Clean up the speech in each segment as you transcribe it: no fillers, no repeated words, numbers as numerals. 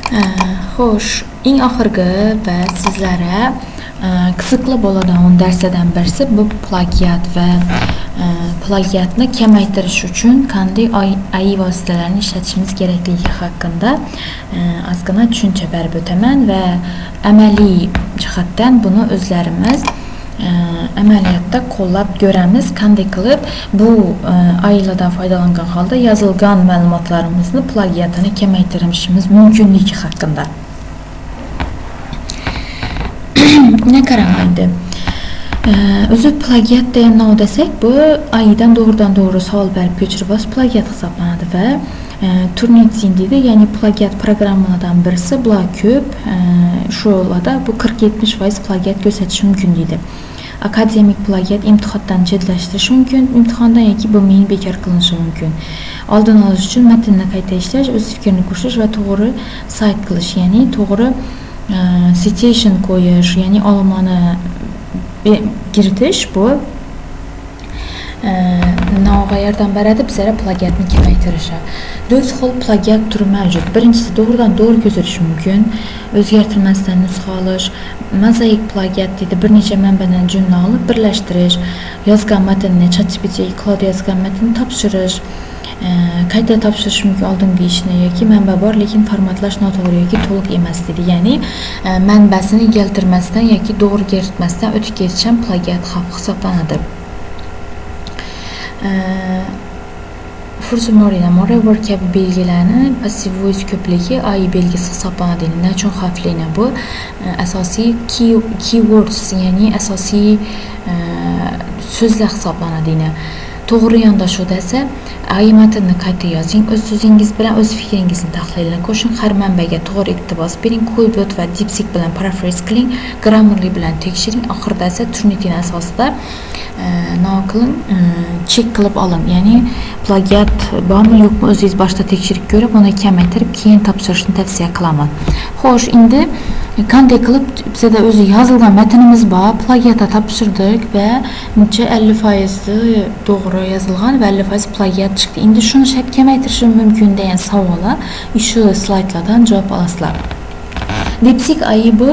Xo'sh, eng oxirgi va sizlarga qiziqli bo'ladigan darslardan birisi bu plagiat va plagiatni kamaytirish uchun qanday AI vositalarini ishlatishimiz kerakligi haqida ozgina tushuncha berib o'taman va amaliy jihatdan buni o'zlarimiz amaliyotda qo'llab ko'ramiz, qanday qilib bu AIlardan foydalangan holda yozilgan ma'lumotlarimizni plagiatini kamaytirishimiz mumkinligi haqida. Ne qaramaydi. O'zi plagiat degan desak, bu AIdan doğrudan-doğru savol berib ko'chirib plagiat hisoblanadi va Turnitin deydi, ya'ni plagiat programmalardan birisi bular ko'p. Shu yo'lda bu 40-70% plagiat ko'rsatishi mumkin deydi. Akademik plagiat imtihondan chetlashtirishi mumkin, imtihondan yoki bo'lmay bekor qilinishi mumkin. Oldini olish uchun matnni qayta ishlash, o'z fikrini qo'shish va to'g'ri sayt qilish, ya'ni to'g'ri citation qo'yish, ya'ni olmani kiritish bu navga yordam beradi bizlarga plagiatni kamaytirishga. 4 xil plagiat turi mavjud. Birinchisi doğrudan-doğru ko'chirish mumkin, o'zgartirmasdan nusxa olish, mozaik plagiat deydi, bir necha manbadan jumla olib birlashtirish, yozgan matnni ChatGPT Cloud yozgan matnni topshirish, qayta topshirish mumkin oldingi ishni yoki manba bor lekin formatlash noto'g'ri yoki to'liq emas deydi. Ya'ni manbasini keltirmasdan yoki to'g'ri kiritmasdan o'tib ketish ham plagiat xavf hisoblanadi. Fursumorina Morework kabi belgilarni passiv voice ko'pligi AI belgisi hisoblanadi. Nechun xavfli? Bu asosiy keywords, ya'ni asosiy so'zlar hisoblanadi. To'g'ri yondashuv desa, AI matnni qayta yozing, o'z so'zingiz bilan o'z fikringizni tahlilini qo'shing, har manbaga to'g'ri iqtibos bering, Coolbot va DeepSeek bilan paraphrase qiling, Grammarly bilan tekshiring, oxirida esa Turnitin asosida qiling, check qilib oling. Ya'ni plagiat bormi yo'qmi o'zingiz boshda tekshirib ko'rib, uni kamaytirib keyin topshirishni tavsiya qilaman. Xo'sh, endi qanday qilib bizda o'zi yozilgan matnimiz bor, plagiatga topshirdik va necha 50% to'g'ri yozilgan va 50% plagiat chiqdi. Endi shuni shart kamaytirishim mumkin degan savollar shu slaydlardan javob olasizlar. DeepSeek AI bu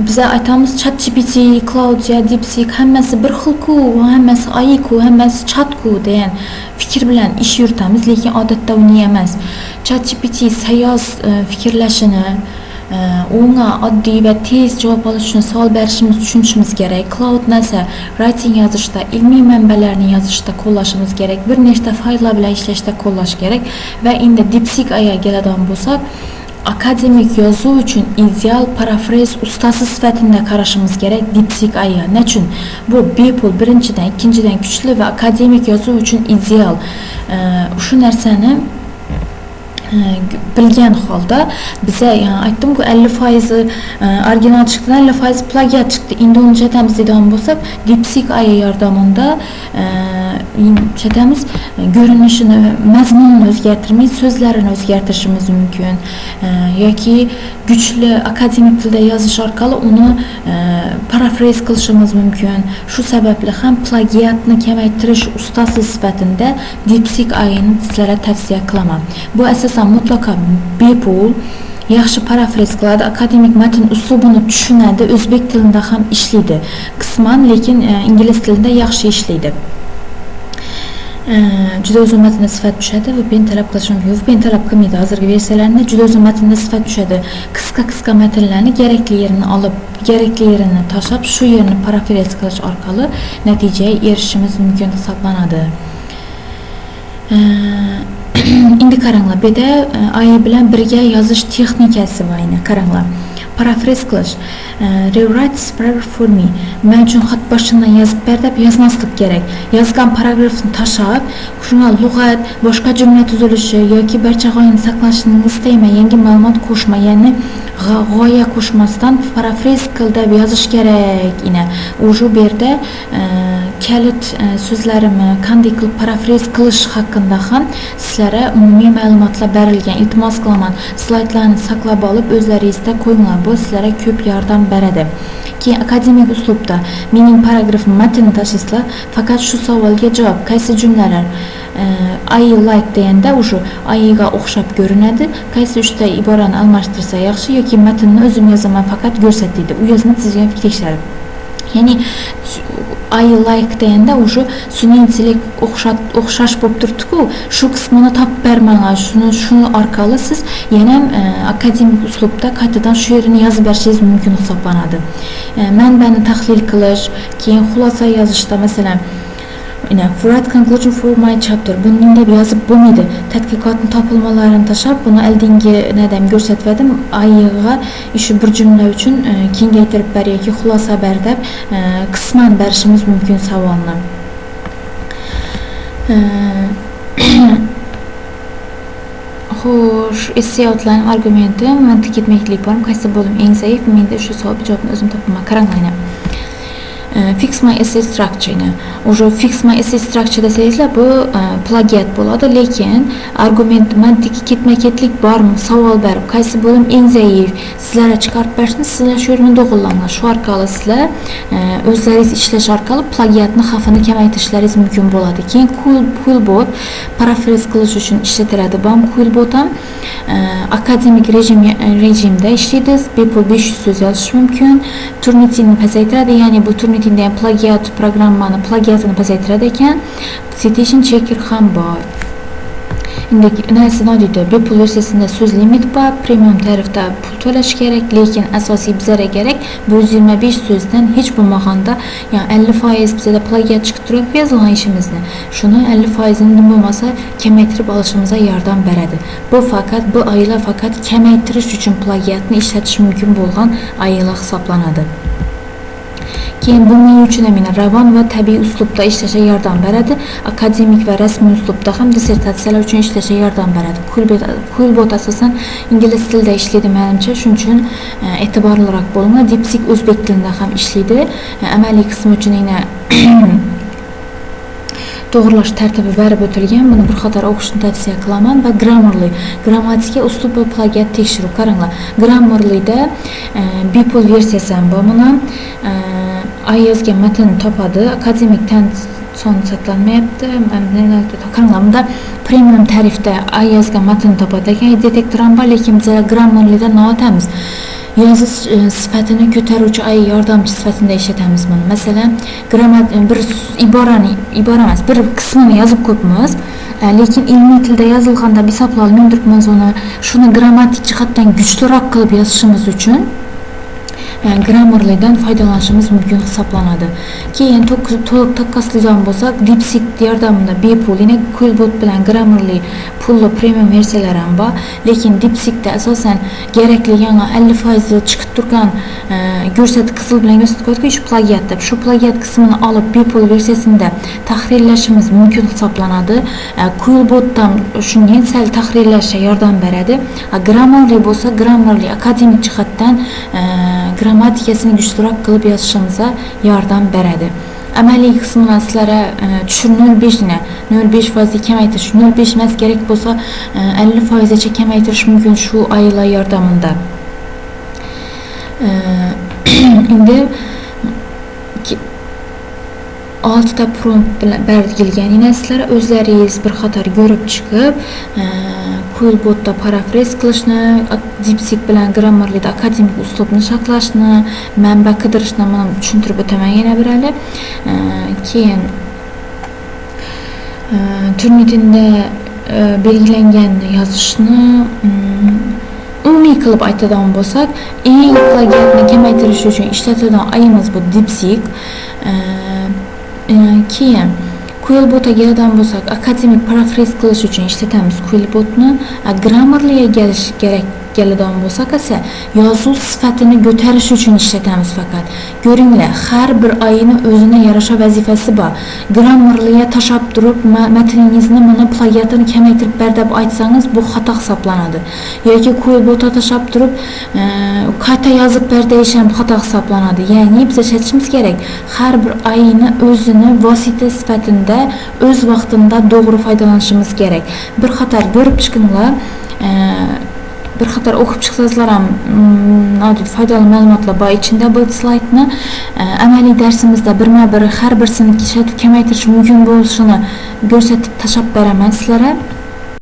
bize aytamiz ChatGPT, Cloud ya DeepSeek hammasi bir xil-ku, hammasi AI-ku, hammasi chat-ku degan fikr bilan ish yuritamiz, lekin odatda uni emas. ChatGPT sayoz fikrlashini, unga oddiy va tez javob olish uchun savol berishimiz tushunishimiz kerak. Cloud nasa writing yozishda, ilmiy manbalarni yozishda qo'llashimiz kerak, bir nechta fayllar bilan ishlashda qo'llash kerak va endi DeepSeek AI keladigan bo'lsak, akademik yozuv uchun ideal paraphrase ustasi sifatida qarashimiz kerak DeepSeek AI. Nechun? Bu bepul, birinchidan, ikkinchidan kuchli va akademik yozuv uchun ideal. Shu narsani bilgan holda bize aytdim-ku 50% original chiqdi, 50% plagiat chiqdi. Endi uni chatamiz deydigan bo'lsak, DeepSeek AI yordamida chatamiz görünüşünü, mazmunini o'zgartirmay, so'zlarini o'zgartirishimiz mumkin yoki güçlü akademik tilda yozish orqali uni paraphrase qilishimiz mumkin. Shu sababli ham plagiatni kamaytirish ustasi sifatida DeepSeek AI'ni sizlarga tavsiya qilaman. Bu asosan mutlaqo bepul, yaxshi paraphrase qiladi, akademik matn uslubini tushunadi, o'zbek tilida ham ishlaydi qisman, lekin ingliz tilida yaxshi ishlaydi. Juda uzun matnda sifat tushadi va ben talab qilish mumkin. VPN talab qilmaydi. Hozirgi versiyalarida juda uzun matnda sifat tushadi. Qisqa matnlarni kerakli yerini olib, kerakli yerini tashlab, shu yerni paraphrase qilish orqali natijaga erishishimiz mumkin hisoblanadi. Endi qaranglar, bu yerda AI bilan birga yozish texnikasi bor. Qaranglar. Paraphrase qilish. Rewrite this paragraph for me. Men uchun xat boshidan yozib ber deb yozmaslik kerak. Yozgan paragrafni tashlab, shunga lug'at, boshqa jumla tuzilishi yoki barcha g'oyani saqlashni istayman, yangi ma'lumot qo'shma, ya'ni g'oya qo'shmasdan paraphrase qil deb yozish kerak. O'sha bu yerda kalit so'zlarimni qanday qilib paraphrase qilish haqida ham sizlarga umumiy ma'lumotlar berilgan. Iltimos qilaman, slaydlarni saqlab olib o'zlaringizda qo'yinglar. Bu sizlarga ko'p yordam beradi. Keyin akademik uslubda mening paragrafim matnni tashlaysizlar, faqat shu savolga javob, qaysi jumlalar I like degəndə uşu ayığa oxşab görünədi. Qaysı üçdə ibarəni almashtirsa yaxşı yoki matnni özüm yozaman faqat görsətdi. U yazını sizga tekshirib. Yani I like degəndə uşu süni intellekt oxşaş bo'lib turibdi-ku, shu qismini topib bermanglar. Şunu orqali siz yana akademik uslubda qaytadan shu yerini yozib berishingiz mumkin hisoblanadi. Manbani tahlil qilish, keyin xulosa yozishda masalan Write conclusion for my chapter. Bunu deb yozib bo'lmaydi. Tadqiqotning topilmalarini tashab, buni oldingi nadam ko'rsatdim. Ayığa shu bir jumla uchun kengaytirib ber yoki xulosa ber deb qisman berishimiz mumkin savolni. Xo'sh, essay outline argumenti, mantiq yetmaklik bor. Qaysi bo'lim eng zaif? Menda shu savol javobni o'zim topaman. Qaranglar. Fix my essay structure. Уже fix my essay structure desangizlar bu plagiat bo'ladi, lekin argument mantiqiy ketma-ketlik bormi? Savol berib, qaysi bo'lim eng zaif? Sizlarga chiqarib berishni, sizlar shu yerni to'g'rilanglar. Shu orqali sizlar o'zlaringiz ishlash orqali plagiatning xavfini kamaytirishlaringiz mumkin bo'ladi. Keyin Quillbot parafraz qilish uchun ishlatiladi. Bu Quillbot ham akademik rejimda ishlaydi. Bepul 500 so'z yozish mumkin. Turnitinni pasaytiradi, ya'ni bu Turnitinda plagiat programmani plagiatini pasaytiradi ekan. Citation checker ham bor. Endi narsa deydi, bepul versiyasida so'z limit bor, premium tarifda pul to'lash kerak, lekin asosiy bizlarga kerak 125 so'zdan hech bo'lmaganda, ya'ni 50% bizda plagiat chiqib turib yozilgan ishimizni. Shuni 50%ni bo'lmasa kamaytirib olishimizga yordam beradi. Bu aylar faqat kamaytirish uchun plagiatni ishlatish mumkin bo'lgan aylar hisoblanadi. Keyin buning uchun ham ravon va tabiiy uslubda ishlashga yordam beradi. Akademik va rasmiy uslubda ham dissertatsiyalar uchun ishlashga yordam beradi. Quillbot asosan ingliz tilida ishlaydi menimcha, shuning uchun e'tiborliroq bo'linglar. DeepSeek o'zbek tilida ham ishlaydi. Amaliy qismi uchun to'g'rilash tartibi berib o'tilgan. Buni bir qator o'qishni tavsiya qilaman va Grammarly, grammatika, uslub va plagiat tekshiruv. Qaranglar, Grammarlyda bepul versiyasi ham bor. Buni ay yozgan matn topadi. Akademikdan son saqlanmayapti. Qaranglar, bunda premium tarifda ay yozgan matn topadi. Lekin detektor ham bor, lekin biz Grammarlyda notamiz. Yozish sifatini ko'taruvchi ay yordamchi sifatida ishlatamiz buni. Masalan, bir iborani emas, bir qismini yozib ko'pmiz, lekin ilmiy tilda yozilganda hisoblab olmayapmiz uni. Shuni grammatik jihatdan kuchliroq qilib yozishimiz uchun Grammarlydan foydalanishimiz mumkin hisoblanadi. Keyin to'liq taqqoslaydigan bo'lsak, DeepSeek yordamida bepul, yine Quillbot bilan Grammarly pulli premium versiyalar ham bor, lekin DeepSeekda asosan kerakli yana 50% chiqib turgan ko'rsatib qizil bilan ko'rsatib qo'yadi, shu plagiat deb. Shu plagiat qismini olib bepul versiyasida tahrirlashimiz mumkin hisoblanadi. Quillbotdan shunga sal tahrirlashga yordam beradi. Grammarly bo'lsa, Grammarly akademik jihatdan grammatikasini kuchliroq qilib yozishimizga yordam beradi. Amaliy qismini sizlarga tushirib 0.5% kamaytirish, 0.5 emas, kerak bo'lsa 50% gacha kamaytirish mumkin shu aylar yordamida. Endi 6 ta prompt bilan berilgan. Yine sizlar o'zlaringiz bir qator ko'rib chiqib, Quillbotda parafraz qilishni, DeepSeek bilan Grammarlyda akademik uslubni saqlashni, manba qidirishni men tushuntirib o'taman yana bir hali. Keyin Turnitinda belgilanganni yozishni umumiy qilib aytadigan bo'lsak, eng plagiatni kamaytirish uchun ishlatadigan ayimiz bu DeepSeek. Keyin Quillbotga keladigan bo'lsak, akademik parafraz qilish uchun ishlatamiz Quillbotni. Grammarlyga kelish kerak keladigan bo'lsak esa, yozuv sifatini ko'tarish uchun ishlatamiz faqat. Ko'ringlar, har bir ayini o'zine yarasha vazifasi bor. Grammarlyga tashab turib, matningizni buni plagiatini kamaytirib ber deb aytsangiz, bu xato hisoblanadi. Yoki Quillbotga tashab turib, qayta yozib ber deyish ham xato hisoblanadi. Ya'ni biz ishlatishimiz kerak. Har bir ayini o'zini vosita sifatida, o'z vaqtida to'g'ri foydalanishimiz kerak. Bir qator ko'rib chiqinglar. bir qator o'qib chiqsangizlar ham foydali ma'lumotlar bor ichida. Bu slaydni amaliy darsimizda birma-bir har birisini ishlatib kamaytirish mumkin bo'lishini ko'rsatib tashlab beraman sizlarga.